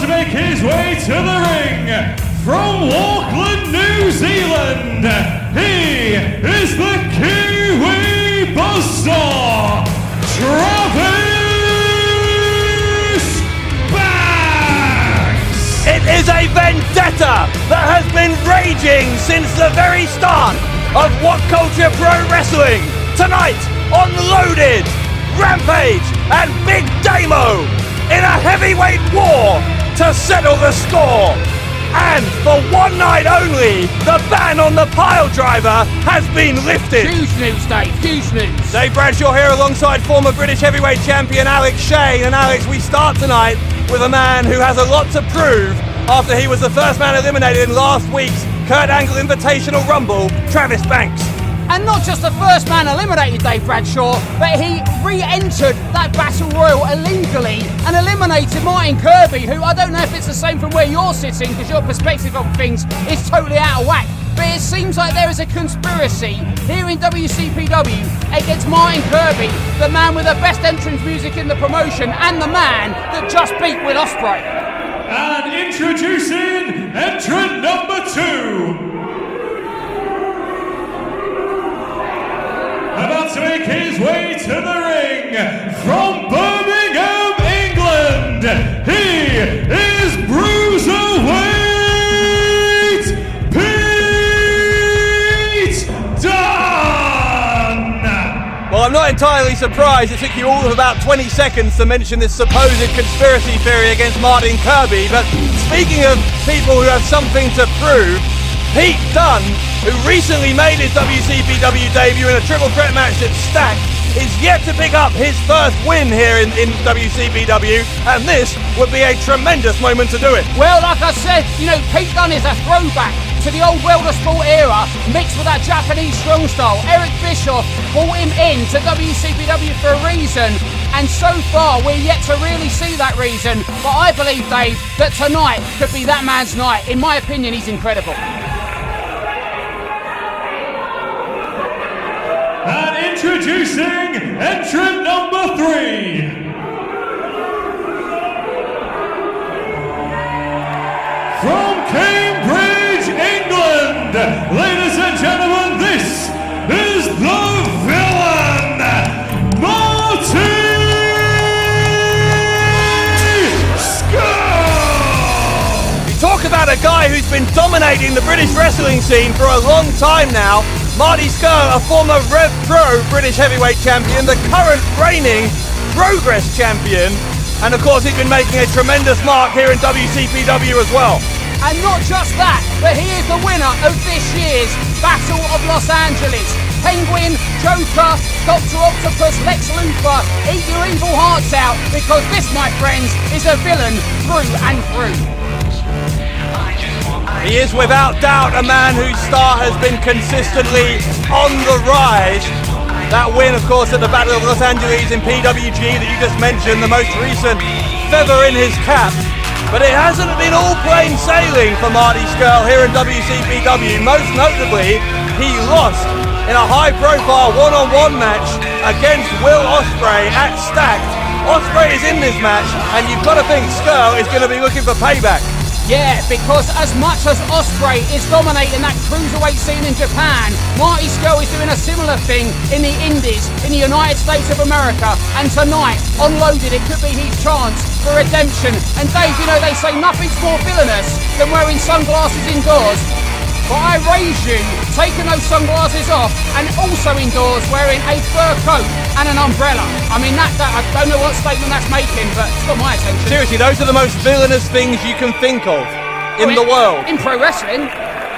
to make his way to the ring from Auckland, New Zealand, he is the Kiwi Buzzsaw, Travis Banks! It is a vendetta that has been raging since the very start of What Culture Pro Wrestling. Tonight on Loaded, Rampage and Big Damo in a heavyweight war to settle the score. And for one night only, the ban on the pile driver has been lifted. Huge news, Dave, huge news. Dave Bradshaw here alongside former British heavyweight champion Alex Shane. And Alex, we start tonight with a man who has a lot to prove after he was the first man eliminated in last week's Kurt Angle Invitational Rumble, Travis Banks. And not just the first man eliminated, Dave Bradshaw, but he re-entered that Battle Royal illegally and eliminated Marty Kirby, who I don't know if it's the same from where you're sitting, because your perspective of things is totally out of whack. But it seems like there is a conspiracy here in WCPW against Marty Kirby, the man with the best entrance music in the promotion and the man that just beat Will Ospreay. And introducing entrant number 2. About to make his way to the ring from Birmingham, England, he is Bruiserweight Pete Dunne! Well, I'm not entirely surprised it took you all of about 20 seconds to mention this supposed conspiracy theory against Marty Kirby, but speaking of people who have something to prove, Pete Dunne, who recently made his WCPW debut in a triple threat match at Stacked, is yet to pick up his first win here in WCPW, and this would be a tremendous moment to do it. Well, like I said, Pete Dunne is a throwback to the old World of Sport era, mixed with that Japanese strong style. Eric Bischoff brought him in to WCPW for a reason, and so far we're yet to really see that reason. But I believe, Dave, that tonight could be that man's night. In my opinion, he's incredible. And introducing entrant number 3. From Cambridge, England, ladies and gentlemen, this is the villain, Marty Scurll! You talk about a guy who's been dominating the British wrestling scene for a long time now. Marty Scurll, a former Rev Pro British heavyweight champion, the current reigning Progress champion, and of course he's been making a tremendous mark here in WCPW as well. And not just that, but he is the winner of this year's Battle of Los Angeles. Penguin, Joker, Dr. Octopus, Lex Luthor, eat your evil hearts out, because this, my friends, is a villain through and through. He is without doubt a man whose star has been consistently on the rise. That win, of course, at the Battle of Los Angeles in PWG that you just mentioned, the most recent feather in his cap. But it hasn't been all plain sailing for Marty Scurll here in WCPW. Most notably, he lost in a high-profile one-on-one match against Will Ospreay at Stacked. Ospreay is in this match, and you've got to think Scurll is going to be looking for payback. Yeah, because as much as Ospreay is dominating that cruiserweight scene in Japan, Marty Scurll is doing a similar thing in the Indies, in the United States of America. And tonight, on Loaded, it could be his chance for redemption. And Dave, they say nothing's more villainous than wearing sunglasses indoors. But I raise you, taking those sunglasses off and also indoors wearing a fur coat and an umbrella. I mean, that I don't know what statement that's making, but it's got my attention. Seriously, those are the most villainous things you can think of in the world. In pro wrestling,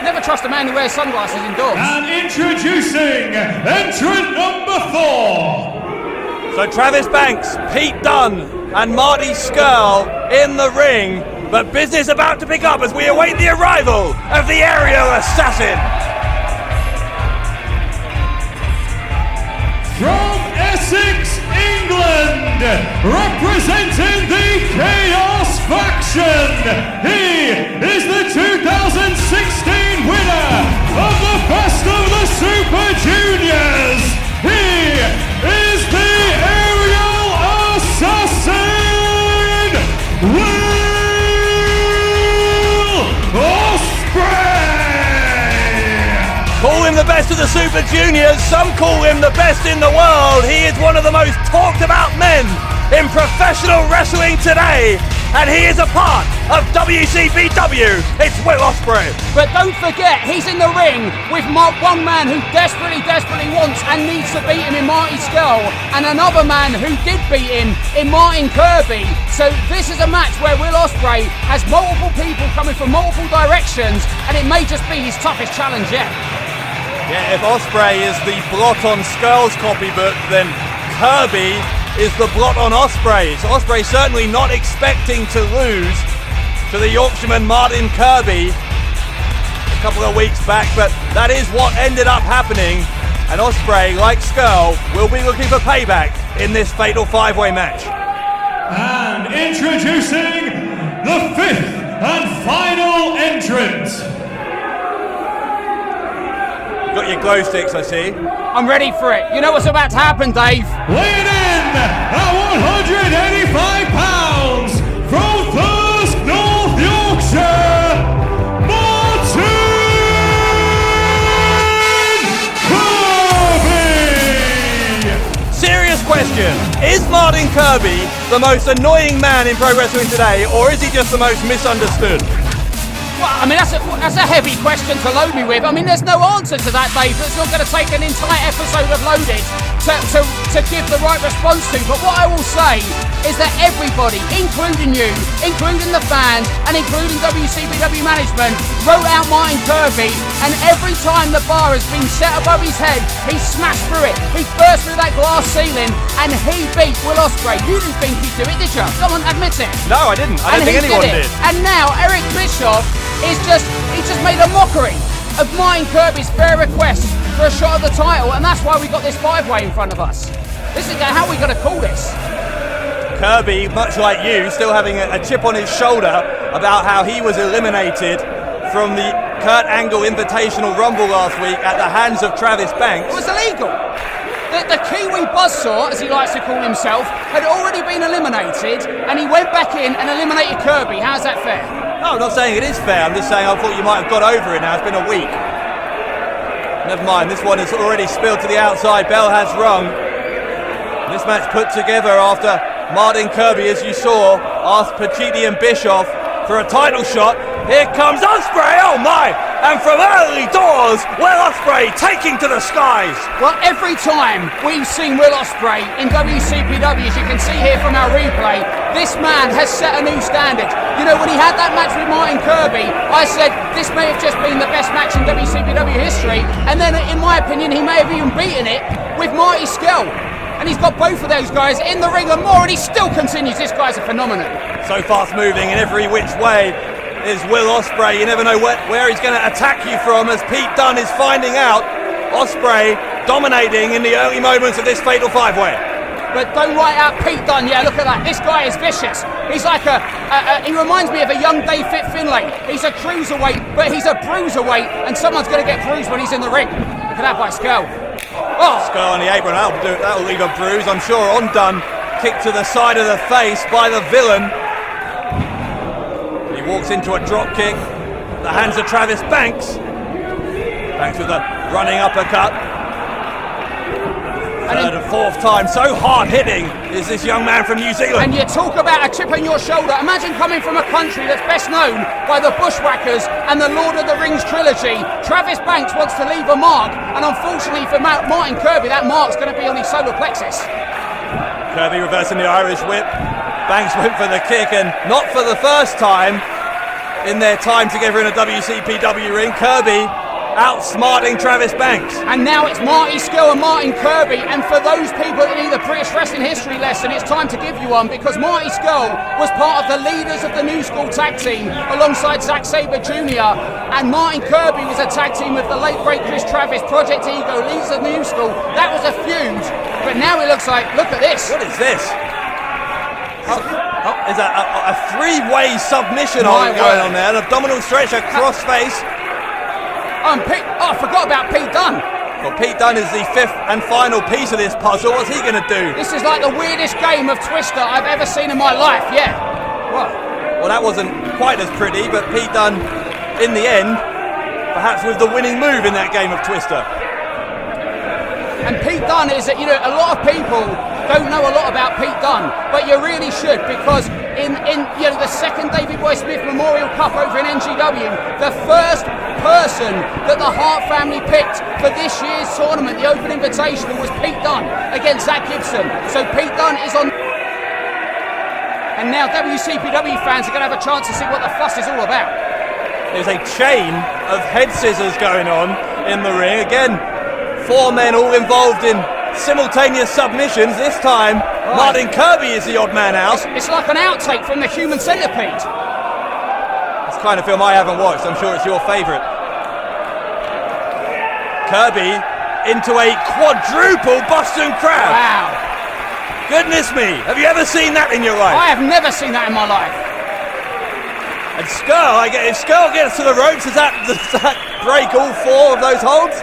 never trust a man who wears sunglasses indoors. And introducing entrant number 4. So Travis Banks, Pete Dunne and Marty Scurll in the ring. But business about to pick up as we await the arrival of the aerial assassin. From Essex, England, representing the Chaos Faction, he is the 2016 winner of the Best of the Super Juniors. He is the aerial assassin, Will the best of the Super Juniors. Some call him the best in the world. He is one of the most talked about men in professional wrestling today. And he is a part of WCPW. It's Will Ospreay. But don't forget, he's in the ring with one man who desperately wants and needs to beat him in Marty Scurll, and another man who did beat him in Martin Kirby. So this is a match where Will Ospreay has multiple people coming from multiple directions, and it may just be his toughest challenge yet. Yeah, if Ospreay is the blot on Scurll's copybook, then Kirby is the blot on Ospreay. So Ospreay certainly not expecting to lose to the Yorkshireman Martin Kirby a couple of weeks back, but that is what ended up happening, and Ospreay, like Scurll, will be looking for payback in this fatal five-way match. And introducing the fifth and final entrant. Got your glow sticks, I see. I'm ready for it. You know what's about to happen, Dave? Weighing in at 185 pounds from Thirsk, North Yorkshire, Marty Kirby! Serious question. Is Martin Kirby the most annoying man in pro wrestling today, or is he just the most misunderstood? Well, I mean, that's a heavy question to load me with. I mean, there's no answer to that, Dave. It's not going to take an entire episode of Loaded to give the right response to. But what I will say is that everybody, including you, including the fans, and including WCPW management, wrote out Martin Kirby, and every time the bar has been set above his head, he smashed through it. He burst through that glass ceiling, and he beat Will Ospreay. You didn't think he'd do it, did you? Come on, admit it. No, I didn't. I don't think anyone did. And now Eric Bischoff he just made a mockery of Martin Kirby's fair request for a shot at the title, and that's why we got this five-way in front of us. This is how we got to call this. Kirby, much like you, still having a chip on his shoulder about how he was eliminated from the Kurt Angle Invitational Rumble last week at the hands of Travis Banks. It was illegal. The Kiwi Buzzsaw, as he likes to call himself, had already been eliminated, and he went back in and eliminated Kirby. How's that fair? No, I'm not saying it is fair. I'm just saying I thought you might have got over it now. It's been a week. Never mind, this one has already spilled to the outside. Bell has rung. This match put together after Martin Kirby, as you saw, asked Pacitti and Bischoff for a title shot. Here comes Ospreay, oh my! And from early doors, Will Ospreay taking to the skies. Well, every time we've seen Will Ospreay in WCPW, as you can see here from our replay, this man has set a new standard. You know, when he had that match with Martin Kirby, I said this may have just been the best match in WCPW history, and then in my opinion, he may have even beaten it with Marty Scurll. And he's got both of those guys in the ring and more, and he still continues. This guy's a phenomenon. So fast moving in every which way is Will Ospreay. You never know where he's going to attack you from, as Pete Dunne is finding out. Ospreay dominating in the early moments of this fatal five-way. But don't write out Pete Dunne. Yeah, look at that. This guy is vicious. He's like he reminds me of a young Dave Fit Finlay. He's a cruiserweight, but he's a bruiserweight, and someone's going to get bruised when he's in the ring. Look at that by Scurll. Oh, Scurll on the apron. That'll leave a bruise, I'm sure, on Dunne. Kick to the side of the face by the villain. He walks into a drop kick. The hands of Travis Banks. Banks with a running uppercut. Third and fourth time, so hard hitting is this young man from New Zealand. And you talk about a chip on your shoulder. Imagine coming from a country that's best known by the Bushwhackers and the Lord of the Rings trilogy. Travis Banks wants to leave a mark, and unfortunately for Martin Kirby, that mark's going to be on his solar plexus. Kirby reversing the Irish whip. Banks went for the kick, and not for the first time in their time together in a WCPW ring. Kirby outsmarting Travis Banks. And now it's Marty Scurll and Martin Kirby, and for those people that need a British wrestling history lesson, it's time to give you one, because Marty Scurll was part of the leaders of the New School tag team alongside Zack Sabre Jr., and Martin Kirby was a tag team with the late great Chris Travis, Project Ego, leaders of the New School. That was a feud, but now it looks like, look at this. What is this? There's a three-way submission going on there, an abdominal stretch across face. I forgot about Pete Dunne. Well, Pete Dunne is the fifth and final piece of this puzzle. What's he going to do? This is like the weirdest game of Twister I've ever seen in my life, yeah. Well, that wasn't quite as pretty, but Pete Dunne, in the end, perhaps with the winning move in that game of Twister. And Pete Dunne is, a lot of people don't know a lot about Pete Dunne, but you really should, because in the second David Boy Smith Memorial Cup over in NGW, the first person that the Hart family picked for this year's tournament, the Open Invitational, was Pete Dunne against Zach Gibson. So Pete Dunne is on. And now WCPW fans are going to have a chance to see what the fuss is all about. There's a chain of head scissors going on in the ring. Again, 4 men all involved in simultaneous submissions. This time, Marty Kirby is the odd man out. It's like an outtake from the Human Centipede. It's the kind of film I haven't watched. I'm sure it's your favourite. Kirby into a quadruple Boston Crab. Wow. Goodness me. Have you ever seen that in your life? I have never seen that in my life. And Scurll, if Scurll gets to the ropes, does that break all 4 of those holds?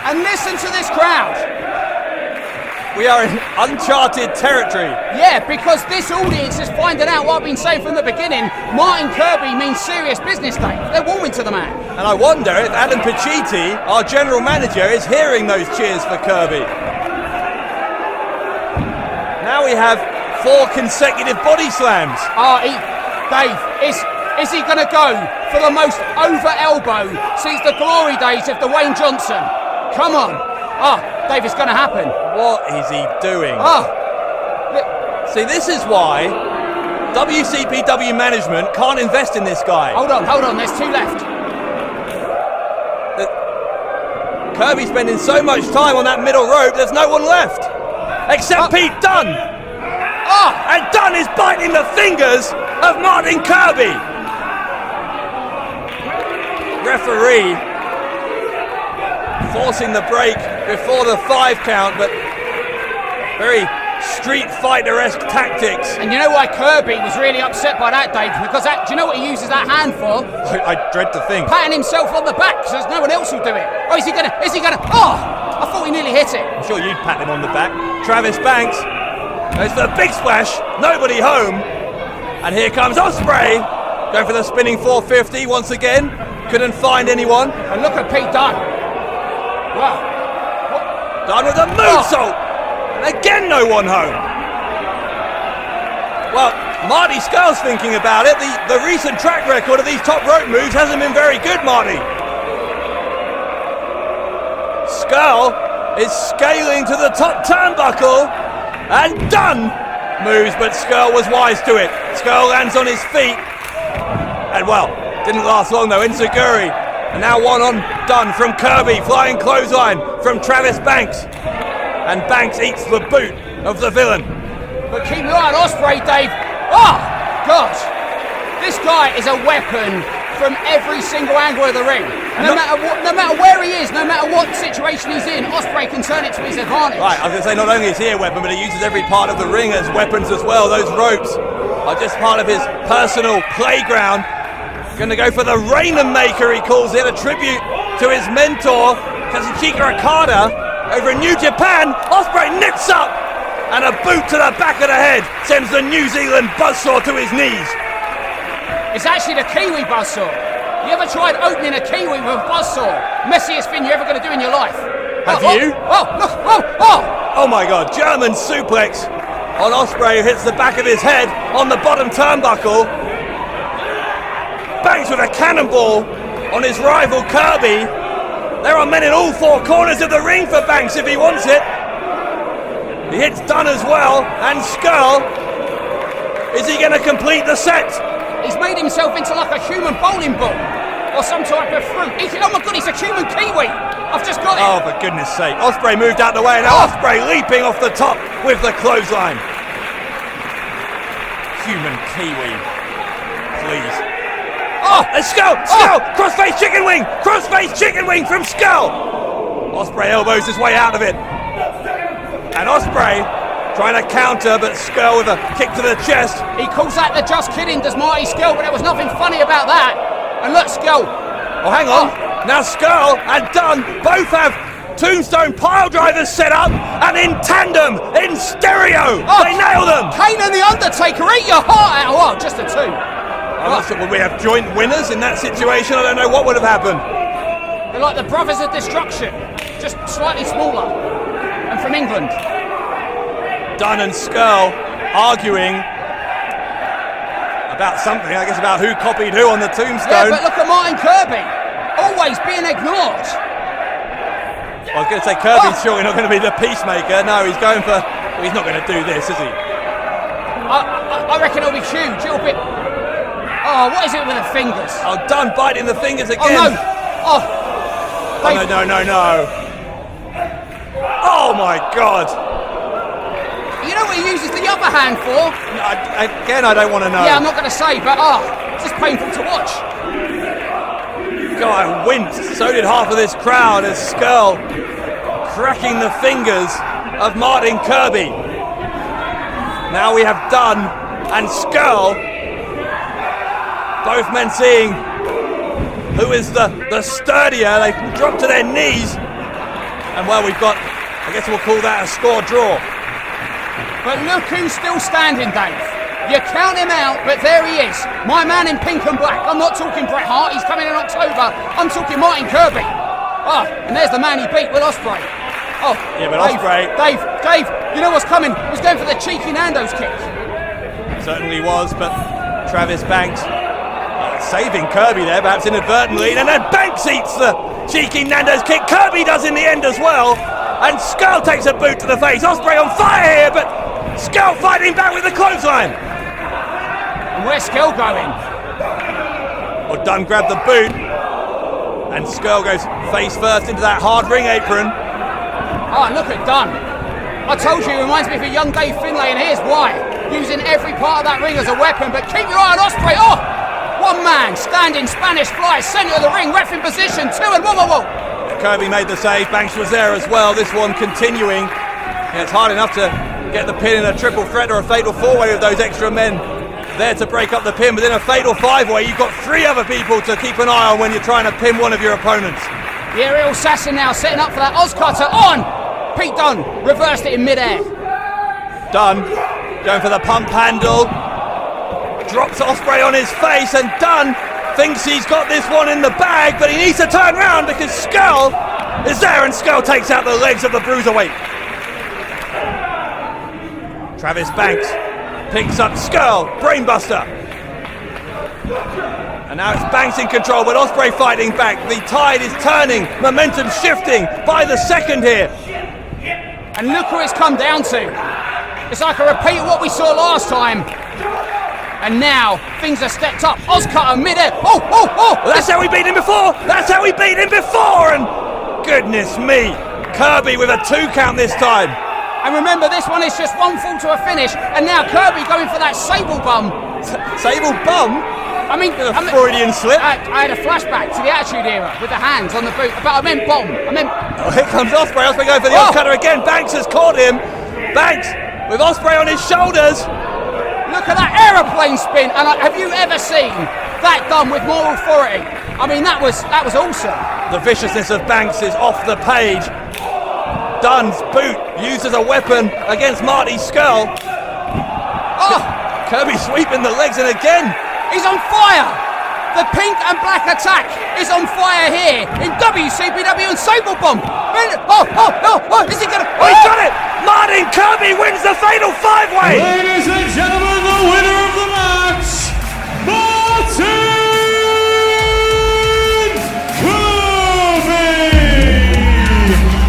And listen to this crowd. We are in uncharted territory. Yeah, because this audience is finding out what I've been saying from the beginning. Martin Kirby means serious business, Dave. They're warming to the man. And I wonder if Adam Pacitti, our general manager, is hearing those cheers for Kirby. Now we have 4 consecutive body slams. Dave, is he going to go for the most over elbow since the glory days of Dwayne Johnson? Come on. Dave, it's going to happen. What is he doing? See, this is why WCPW management can't invest in this guy. Hold on, there's 2 left. Kirby spending so much time on that middle rope, there's no one left. Except Pete Dunne. And Dunne is biting the fingers of Martin Kirby. Referee forcing the break before the 5 count, but very Street Fighter-esque tactics. And you know why Kirby was really upset by that, Dave? Because do you know what he uses that hand for? I dread to think. Patting himself on the back, because there's no one else who'll do it. Is he gonna? I thought he nearly hit it. I'm sure you'd pat him on the back. Travis Banks goes for the big splash, nobody home. And here comes Ospreay, going for the spinning 450 once again. Couldn't find anyone. And look at Pete Dunne. Wow. Dunne with a moonsault. And again, no one home. Well, Marty Scurll's thinking about it. The recent track record of these top rope moves hasn't been very good, Marty. Scurll is scaling to the top turnbuckle. And Dunne moves, but Scurll was wise to it. Scurll lands on his feet. And well, didn't last long though. Enziguri. And now one on Dunne from Kirby. Flying clothesline from Travis Banks. And Banks eats the boot of the villain. But keep your eye on Ospreay, Dave. Oh, gosh. This guy is a weapon from every single angle of the ring. No matter where he is, no matter what situation he's in, Ospreay can turn it to his advantage. Right, I was going to say, not only is he a weapon, but he uses every part of the ring as weapons as well. Those ropes are just part of his personal playground. Going to go for the Rainmaker, he calls it, a tribute to his mentor, Kazuchika Okada, over in New Japan. Ospreay nips up, and a boot to the back of the head sends the New Zealand buzzsaw to his knees. It's actually the Kiwi buzzsaw. You ever tried opening a Kiwi with a buzzsaw? Messiest thing you're ever going to do in your life. Have you? Oh my God, German suplex on Ospreay, who hits the back of his head on the bottom turnbuckle. Banks with a cannonball on his rival Kirby. There are men in all 4 corners of the ring for Banks if he wants it. He hits Dunne as well, and Scurll. Is he going to complete the set? He's made himself into like a human bowling ball or some type of fruit. Oh my God, he's a human kiwi. I've just got it. Oh, for goodness sake. Ospreay moved out the way, and now Ospreay leaping off the top with the clothesline. Human kiwi. Please. Oh, and Scurll! Crossface chicken wing! Crossface chicken wing from Scurll! Ospreay elbows his way out of it. And Ospreay trying to counter, but Scurll with a kick to the chest. He calls that the just kidding, does Marty Scurll, but there was nothing funny about that. And look, Scurll. Oh, hang on. Now Scurll and Dunne both have tombstone pile drivers set up, and in tandem, in stereo, they nail them. Kane and the Undertaker, eat your heart out. Oh, just the 2. Would we have joint winners in that situation? I don't know what would have happened. They're like the Brothers of Destruction, just slightly smaller, and from England. Dunne and Scurll arguing about something, I guess about who copied who on the tombstone. Yeah, but look at Martin Kirby, always being ignored. I was going to say Kirby's surely not going to be the peacemaker. No, he's going for... Well, he's not going to do this, is he? I reckon it'll be huge. It'll be... Oh, what is it with the fingers? Oh, Dunne biting the fingers again. Oh, no. Oh, no. Oh, my God. You know what he uses the other hand for? Again, I don't want to know. Yeah, I'm not going to say, but it's just painful to watch. God, I winced. So did half of this crowd as Scurll cracking the fingers of Martin Kirby. Now we have Dunne and Scurll, both men seeing who is the sturdier. They drop to their knees, and well, we've got, I guess we'll call that a score draw. But look who's still standing, Dave. You count him out, but there he is. My man in pink and black. I'm not talking Bret Hart, he's coming in October. I'm talking Martin Kirby. And there's the man he beat, Will Ospreay. Yeah, but Dave, Ospreay... Dave, you know what's coming? He was going for the cheeky Nando's kick. Certainly was, but Travis Banks saving Kirby there, perhaps inadvertently, and then Banks eats the cheeky Nando's kick. Kirby does in the end as well, and Scurll takes a boot to the face. Ospreay on fire here, but Scurll fighting back with the clothesline. And where's Scurll going? Well, Dunne grabbed the boot, and Scurll goes face first into that hard ring apron. Look at Dunne. I told you, he reminds me of a young Dave Finlay, and here's why. Using every part of that ring as a weapon, but keep your eye on Ospreay. One man, standing Spanish fly, centre of the ring, ref in position, two, and whoa. Kirby made the save, Banks was there as well. This one continuing. Yeah, it's hard enough to get the pin in a triple threat or a fatal four-way with those extra men there to break up the pin, but in a fatal five-way you've got three other people to keep an eye on when you're trying to pin one of your opponents. The aerial assassin now setting up for that Oz cutter on! Pete Dunne reversed it in mid-air. Dunne going for the pump handle, drops Ospreay on his face, and Dunne thinks he's got this one in the bag, but he needs to turn around because Scurll is there, and Scurll takes out the legs of the bruiserweight. Travis Banks picks up Scurll, brainbuster. And now it's Banks in control, but Ospreay fighting back. The tide is turning, momentum shifting by the second here. And look who it's come down to. It's like a repeat of what we saw last time. And now things are stepped up. Oscutter mid-air. Oh! Well, that's how we beat him before. And goodness me, Kirby with a 2 count this time. And remember, this one is just one fall to a finish. And now Kirby going for that sable bum. Sable bum? I mean, Freudian slip. I had a flashback to the Attitude Era with the hands on the boot, but I meant bottom. Oh, here comes Ospreay. Ospreay going for the cutter again. Banks has caught him. Banks with Ospreay on his shoulders. Look at that aeroplane spin. And have you ever seen that done with more authority? I mean, that was awesome. The viciousness of Banks is off the page. Dunne's boot used as a weapon against Marty Scurll. Kirby sweeping the legs, and again he's on fire. The pink and black attack is on fire here in WCPW and Sable Bomb. Is he gonna? He got it! Martin Kirby wins the fatal five-way. Ladies and gentlemen, the winner of the match, Martin Kirby.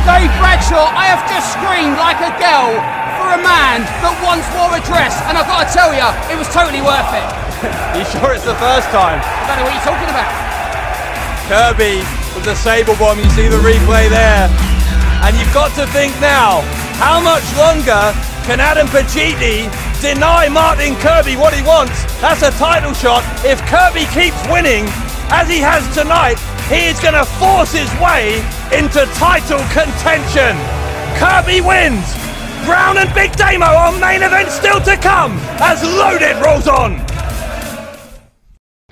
Dave Bradshaw, I have just screamed like a girl for a man that once wore a dress, and I've got to tell you, it was totally worth it. You sure it's the first time? I don't know what you're talking about. Kirby with the Sable Bomb, you see the replay there. And you've got to think now, how much longer can Adam Pacitti deny Martin Kirby what he wants? That's a title shot. If Kirby keeps winning, as he has tonight, he is going to force his way into title contention. Kirby wins. Brown and Big Damo on main event still to come as Loaded rolls on.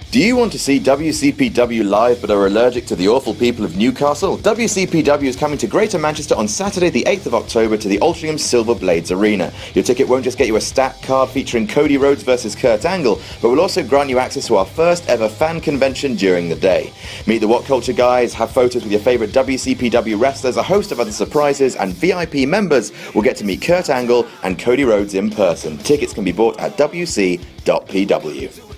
Do you want to see WCPW live but are allergic to the awful people of Newcastle? WCPW is coming to Greater Manchester on Saturday the 8th of October to the Altrincham Silver Blades Arena. Your ticket won't just get you a stat card featuring Cody Rhodes versus Kurt Angle, but will also grant you access to our first ever fan convention during the day. Meet the What Culture guys, have photos with your favourite WCPW wrestlers, a host of other surprises, and VIP members will get to meet Kurt Angle and Cody Rhodes in person. Tickets can be bought at wc.pw.